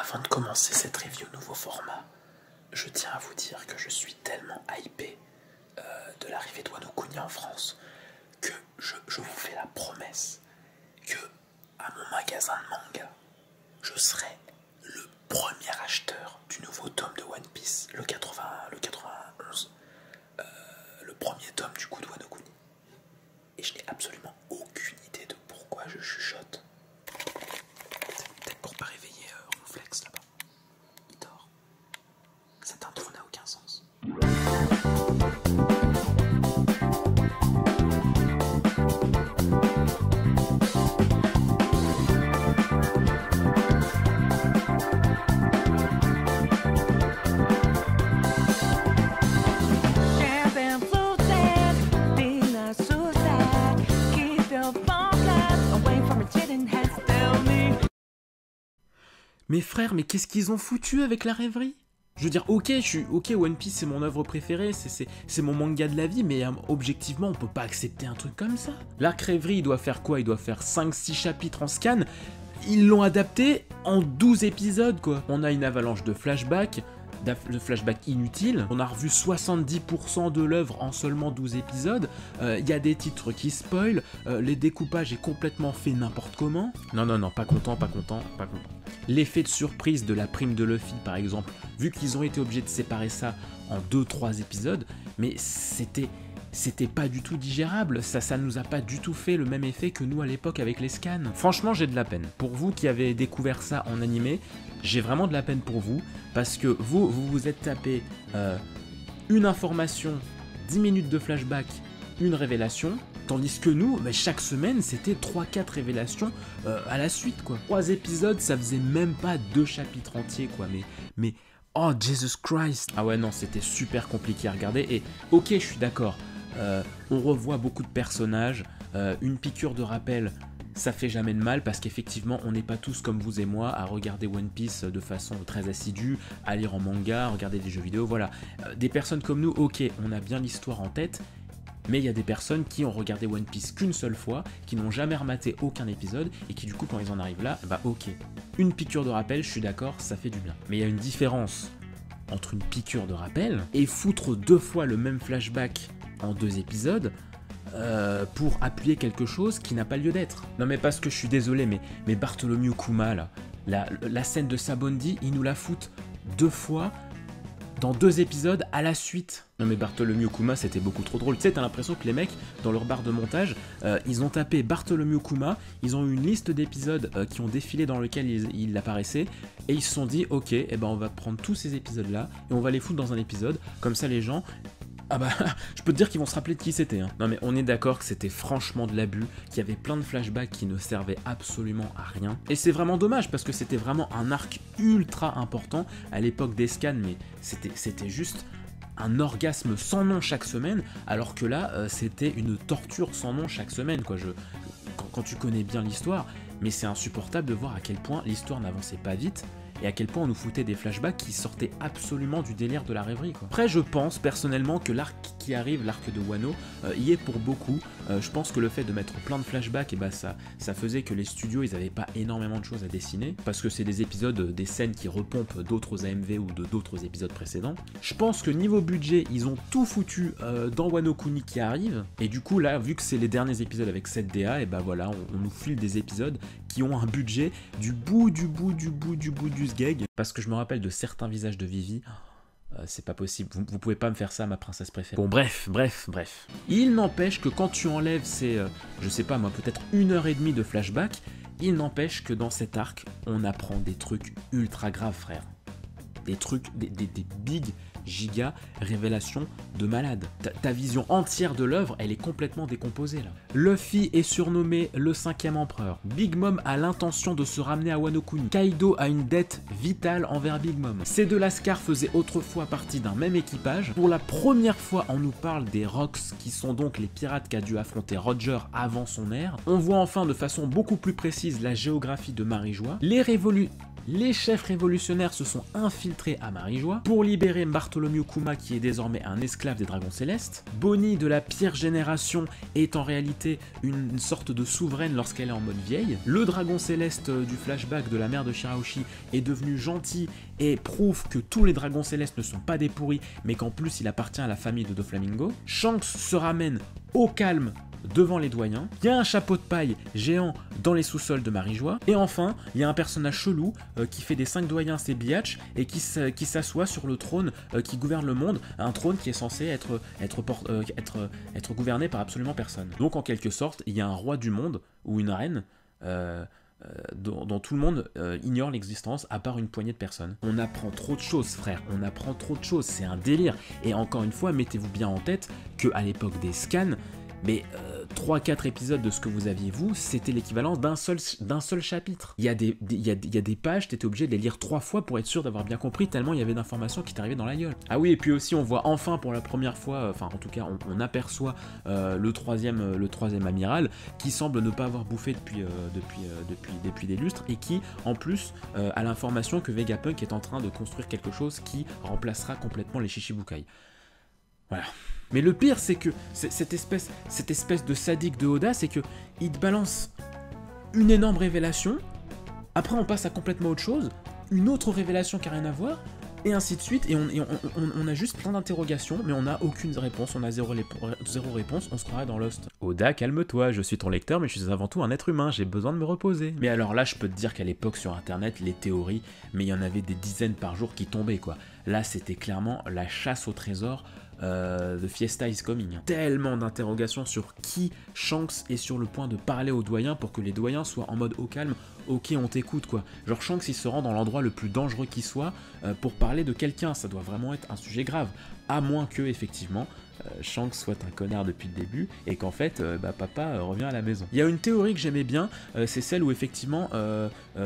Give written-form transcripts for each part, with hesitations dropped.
Avant de commencer cette review nouveau format, je tiens à vous dire que je suis tellement hypé de l'arrivée de Wano Kuni en France que je vous fais la promesse que à mon magasin de manga, je serai le premier acheteur du nouveau tome de One Piece, le 91, le premier tome du coup de Wano Kuni. Et je n'ai absolument aucune idée de pourquoi je chuchote. C'est peut-être pour pas réveiller Ronflex là-bas. Il dort. Cette intro n'a aucun sens. Mais frère, mais qu'est-ce qu'ils ont foutu avec la rêverie? Je veux dire, ok, One Piece c'est mon œuvre préférée, c'est mon manga de la vie, mais objectivement on peut pas accepter un truc comme ça. L'arc rêverie il doit faire quoi? Il doit faire 5-6 chapitres en scan. Ils l'ont adapté en 12 épisodes quoi. On a une avalanche de flashbacks inutiles. On a revu 70% de l'œuvre en seulement 12 épisodes. Il y a des titres qui spoilent. Les découpages est complètement fait n'importe comment. Non, pas content. L'effet de surprise de la prime de Luffy par exemple, vu qu'ils ont été obligés de séparer ça en 2-3 épisodes, mais c'était pas du tout digérable, ça nous a pas du tout fait le même effet que nous à l'époque avec les scans. Franchement j'ai de la peine. Pour vous qui avez découvert ça en animé, j'ai vraiment de la peine pour vous, parce que vous vous êtes tapé une information, 10 minutes de flashback, une révélation, tandis que nous, chaque semaine, c'était 3-4 révélations à la suite, quoi. 3 épisodes, ça faisait même pas 2 chapitres entiers, quoi, mais oh, Jesus Christ. Ah ouais, non, c'était super compliqué à regarder, et ok, je suis d'accord, on revoit beaucoup de personnages, une piqûre de rappel, ça fait jamais de mal parce qu'effectivement on n'est pas tous comme vous et moi à regarder One Piece de façon très assidue, à lire en manga, à regarder des jeux vidéo, voilà. Des personnes comme nous, ok, on a bien l'histoire en tête, mais il y a des personnes qui ont regardé One Piece qu'une seule fois, qui n'ont jamais rematé aucun épisode et qui du coup quand ils en arrivent là, bah ok. Une piqûre de rappel, je suis d'accord, ça fait du bien. Mais il y a une différence entre une piqûre de rappel et foutre 2 fois le même flashback en 2 épisodes, pour appuyer quelque chose qui n'a pas lieu d'être. Non mais parce que je suis désolé, mais Bartholomew Kuma là, la scène de Sabondi, ils nous la foutent 2 fois dans 2 épisodes à la suite. Non mais Bartholomew Kuma c'était beaucoup trop drôle. Tu sais, t'as l'impression que les mecs, dans leur barre de montage, ils ont tapé Bartholomew Kuma, ils ont eu une liste d'épisodes qui ont défilé dans lequel il apparaissait, et ils se sont dit, ok, on va prendre tous ces épisodes là, et on va les foutre dans un épisode, comme ça les gens... Ah bah, je peux te dire qu'ils vont se rappeler de qui c'était. Hein. Non mais on est d'accord que c'était franchement de l'abus, qu'il y avait plein de flashbacks qui ne servaient absolument à rien. Et c'est vraiment dommage parce que c'était vraiment un arc ultra important à l'époque des scans, mais c'était juste un orgasme sans nom chaque semaine, alors que là, c'était une torture sans nom chaque semaine, quoi. Quand tu connais bien l'histoire, mais c'est insupportable de voir à quel point l'histoire n'avançait pas vite, et à quel point on nous foutait des flashbacks qui sortaient absolument du délire de la rêverie, quoi. Après, je pense personnellement que l'arc qui arrive, l'arc de Wano, y est pour beaucoup. Je pense que le fait de mettre plein de flashbacks, ça faisait que les studios, ils avaient pas énormément de choses à dessiner, parce que c'est des épisodes, des scènes qui repompent d'autres AMV ou d'autres épisodes précédents. Je pense que niveau budget, ils ont tout foutu dans Wano Kuni qui arrive, et du coup là, vu que c'est les derniers épisodes avec 7DA, et voilà, on nous file des épisodes qui ont un budget du bout du sgeg, parce que je me rappelle de certains visages de Vivi. C'est pas possible, vous pouvez pas me faire ça, ma princesse préférée. Bon bref. Il n'empêche que quand tu enlèves ces, je sais pas moi, peut-être 1h30 de flashback, il n'empêche que dans cet arc, on apprend des trucs ultra graves, frère. Des trucs, des big giga révélations de malade. Ta vision entière de l'œuvre, elle est complètement décomposée là. Luffy est surnommé le 5e empereur. Big Mom a l'intention de se ramener à Wano Kuni. Kaido a une dette vitale envers Big Mom. Ces 2 lascars faisaient autrefois partie d'un même équipage. Pour la première fois, on nous parle des Rocks, qui sont donc les pirates qu'a dû affronter Roger avant son ère. On voit enfin de façon beaucoup plus précise la géographie de Marijois. Les chefs révolutionnaires se sont infiltrés à Marijois pour libérer Bartholomew Kuma qui est désormais un esclave des dragons célestes. Bonnie de la pire génération est en réalité une sorte de souveraine lorsqu'elle est en mode vieille. Le dragon céleste du flashback de la mère de Shirahoshi est devenu gentil et prouve que tous les dragons célestes ne sont pas des pourris mais qu'en plus il appartient à la famille de Doflamingo. Shanks se ramène au calme devant les doyens, il y a un chapeau de paille géant dans les sous-sols de Marijois, et enfin, il y a un personnage chelou qui fait des 5 doyens ses biatchs et qui s'assoit sur le trône qui gouverne le monde, un trône qui est censé être gouverné par absolument personne. Donc en quelque sorte, il y a un roi du monde, ou une reine, dont tout le monde ignore l'existence à part une poignée de personnes. On apprend trop de choses, frère, on apprend trop de choses, c'est un délire. Et encore une fois, mettez-vous bien en tête qu'à l'époque des scans, mais 3-4 épisodes de ce que vous aviez vous, c'était l'équivalent d'un seul chapitre. Il y a des pages, t'étais obligé de les lire 3 fois pour être sûr d'avoir bien compris, tellement il y avait d'informations qui t'arrivaient dans la gueule. Ah oui, et puis aussi on voit enfin pour la première fois, enfin en tout cas on aperçoit le troisième amiral qui semble ne pas avoir bouffé depuis des lustres et qui en plus a l'information que Vegapunk est en train de construire quelque chose qui remplacera complètement les Shichibukai. Voilà. Mais le pire, c'est que cette espèce de sadique de Oda, c'est que il te balance une énorme révélation, après on passe à complètement autre chose, une autre révélation qui n'a rien à voir, et ainsi de suite, et on a juste plein d'interrogations, mais on n'a aucune réponse, on a zéro réponse, on se croirait dans Lost. Oda, calme-toi, je suis ton lecteur, mais je suis avant tout un être humain, j'ai besoin de me reposer. Mais alors là, je peux te dire qu'à l'époque sur internet, les théories, mais il y en avait des dizaines par jour qui tombaient, quoi. Là, c'était clairement la chasse au trésor. The Fiesta is coming. Tellement d'interrogations sur qui Shanks est sur le point de parler aux doyens pour que les doyens soient en mode au calme, ok on t'écoute quoi. Genre Shanks il se rend dans l'endroit le plus dangereux qui soit pour parler de quelqu'un, ça doit vraiment être un sujet grave. À moins que effectivement Shanks soit un connard depuis le début et qu'en fait papa revient à la maison. Il y a une théorie que j'aimais bien, c'est celle où effectivement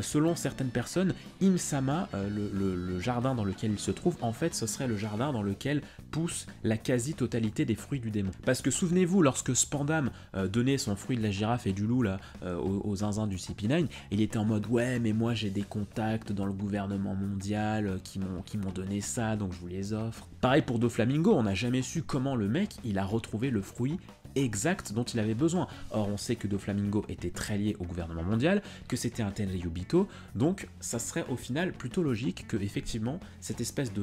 selon certaines personnes, Im-sama, le jardin dans lequel il se trouve, en fait ce serait le jardin dans lequel pousse la quasi-totalité des fruits du démon. Parce que souvenez-vous, lorsque Spandam donnait son fruit de la girafe et du loup là aux zinzins du CP9, il était en mode ouais mais moi j'ai des contacts dans le gouvernement mondial qui m'ont donné ça donc je vous les offre. Pareil pour Doflamingo, on n'a jamais su comment le mec il a retrouvé le fruit exact dont il avait besoin. Or on sait que Doflamingo était très lié au gouvernement mondial, que c'était un Tenryubito, donc ça serait au final plutôt logique que effectivement cette espèce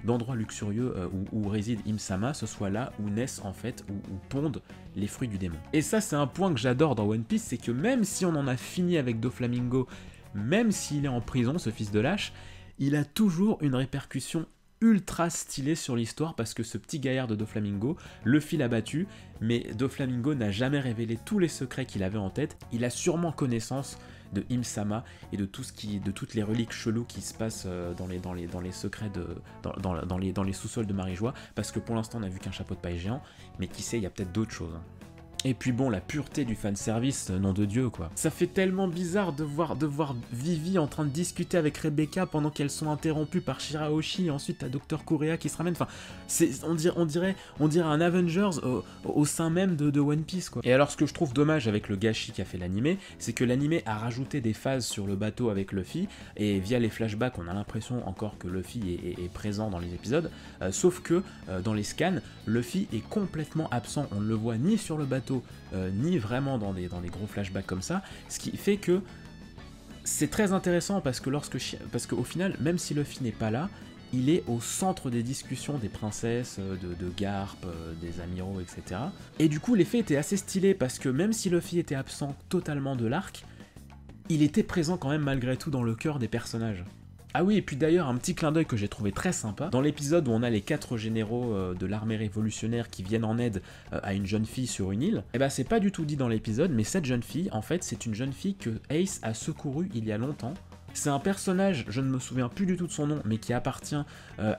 d'endroit luxurieux où réside Im-sama, ce soit là où naissent en fait, où pondent les fruits du démon. Et ça c'est un point que j'adore dans One Piece, c'est que même si on en a fini avec Doflamingo, même s'il est en prison ce fils de lâche, il a toujours une répercussion ultra stylé sur l'histoire parce que ce petit gaillard de Doflamingo, Luffy l'a battu, mais Doflamingo n'a jamais révélé tous les secrets qu'il avait en tête. Il a sûrement connaissance de Im-sama et de toutes les reliques cheloues qui se passent dans les secrets dans les sous-sols de Marijois, parce que pour l'instant on n'a vu qu'un chapeau de paille géant, mais qui sait, il y a peut-être d'autres choses. Et puis bon, la pureté du fanservice, nom de Dieu quoi. Ça fait tellement bizarre de voir Vivi en train de discuter avec Rebecca pendant qu'elles sont interrompues par Shirahoshi, et ensuite t'as Dr. Kurea qui se ramène, enfin, on dirait un Avengers au sein même de One Piece quoi. Et alors ce que je trouve dommage avec le gâchis qu'a fait l'animé, c'est que l'animé a rajouté des phases sur le bateau avec Luffy, et via les flashbacks on a l'impression encore que Luffy est présent dans les épisodes, sauf que dans les scans, Luffy est complètement absent, on ne le voit ni sur le bateau, ni vraiment dans des gros flashbacks comme ça, ce qui fait que c'est très intéressant parce qu'au final, même si Luffy n'est pas là, il est au centre des discussions des princesses, de Garp, des amiraux, etc. Et du coup, l'effet était assez stylé parce que même si Luffy était absent totalement de l'arc, il était présent quand même malgré tout dans le cœur des personnages. Ah oui, et puis d'ailleurs, un petit clin d'œil que j'ai trouvé très sympa, dans l'épisode où on a les 4 généraux de l'armée révolutionnaire qui viennent en aide à une jeune fille sur une île, et bah c'est pas du tout dit dans l'épisode, mais cette jeune fille, en fait, c'est une jeune fille que Ace a secourue il y a longtemps. C'est un personnage, je ne me souviens plus du tout de son nom, mais qui appartient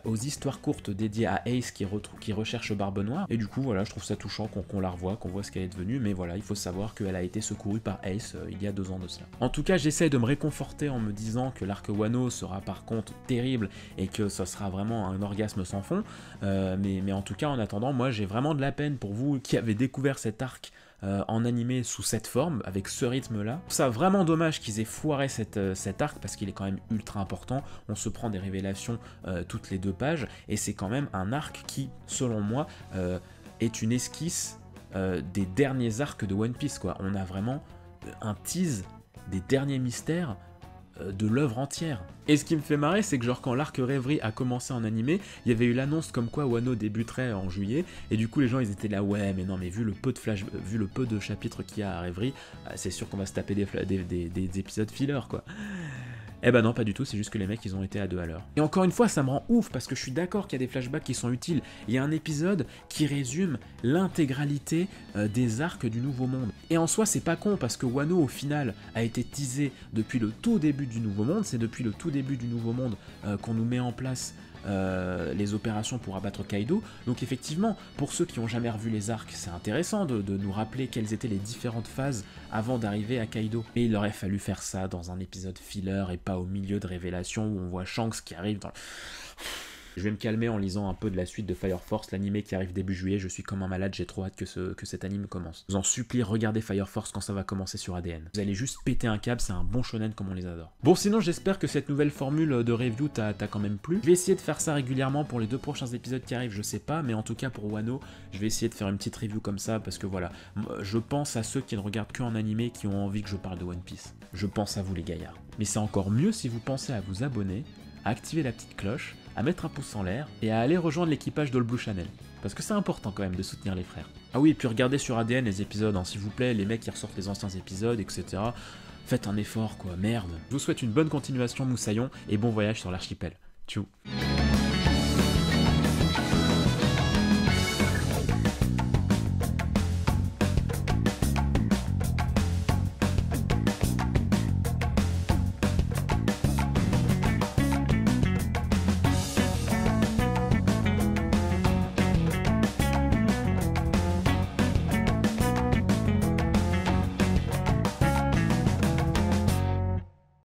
aux histoires courtes dédiées à Ace qui recherche Barbe Noire. Et du coup, voilà, je trouve ça touchant qu'on la revoie, qu'on voit ce qu'elle est devenue. Mais voilà, il faut savoir qu'elle a été secourue par Ace il y a 2 ans de cela. En tout cas, j'essaye de me réconforter en me disant que l'arc Wano sera par contre terrible et que ça sera vraiment un orgasme sans fond. Mais en tout cas, en attendant, moi j'ai vraiment de la peine pour vous qui avez découvert cet arc en animé sous cette forme, avec ce rythme-là. Ça vraiment dommage qu'ils aient foiré cet arc, parce qu'il est quand même ultra important. On se prend des révélations toutes les 2 pages, et c'est quand même un arc qui, selon moi, est une esquisse des derniers arcs de One Piece, quoi. On a vraiment un tease des derniers mystères de l'œuvre entière. Et ce qui me fait marrer, c'est que genre quand l'arc Rêverie a commencé en animé, il y avait eu l'annonce comme quoi Wano débuterait en juillet, et du coup les gens ils étaient là, ouais mais non mais vu le peu de chapitres qu'il y a à Rêverie, c'est sûr qu'on va se taper des épisodes filler, quoi. Eh ben non, pas du tout, c'est juste que les mecs ils ont été à 2 à l'heure. Et encore une fois, ça me rend ouf parce que je suis d'accord qu'il y a des flashbacks qui sont utiles. Il y a un épisode qui résume l'intégralité des arcs du Nouveau Monde. Et en soi, c'est pas con parce que Wano au final a été teasé depuis le tout début du Nouveau Monde. C'est depuis le tout début du Nouveau Monde qu'on nous met en place les opérations pour abattre Kaido. Donc effectivement, pour ceux qui n'ont jamais revu les arcs, c'est intéressant de nous rappeler quelles étaient les différentes phases avant d'arriver à Kaido. Mais il aurait fallu faire ça dans un épisode filler et pas au milieu de révélations où on voit Shanks qui arrive dans... Je vais me calmer en lisant un peu de la suite de Fire Force, l'animé qui arrive début juillet. Je suis comme un malade, j'ai trop hâte que cet anime commence. Je vous en supplie, regardez Fire Force quand ça va commencer sur ADN. Vous allez juste péter un câble, c'est un bon shonen comme on les adore. Bon, sinon j'espère que cette nouvelle formule de review t'a quand même plu. Je vais essayer de faire ça régulièrement pour les 2 prochains épisodes qui arrivent, je sais pas, mais en tout cas pour Wano, je vais essayer de faire une petite review comme ça parce que voilà, je pense à ceux qui ne regardent que en animé qui ont envie que je parle de One Piece. Je pense à vous les gaillards. Mais c'est encore mieux si vous pensez à vous abonner, à activer la petite cloche, à mettre un pouce en l'air et à aller rejoindre l'équipage d'All Blue Channel. Parce que c'est important quand même de soutenir les frères. Ah oui, et puis regardez sur ADN les épisodes, hein, s'il vous plaît, les mecs qui ressortent les anciens épisodes, etc. Faites un effort, quoi, merde. Je vous souhaite une bonne continuation, Moussaillon, et bon voyage sur l'archipel. Tchou.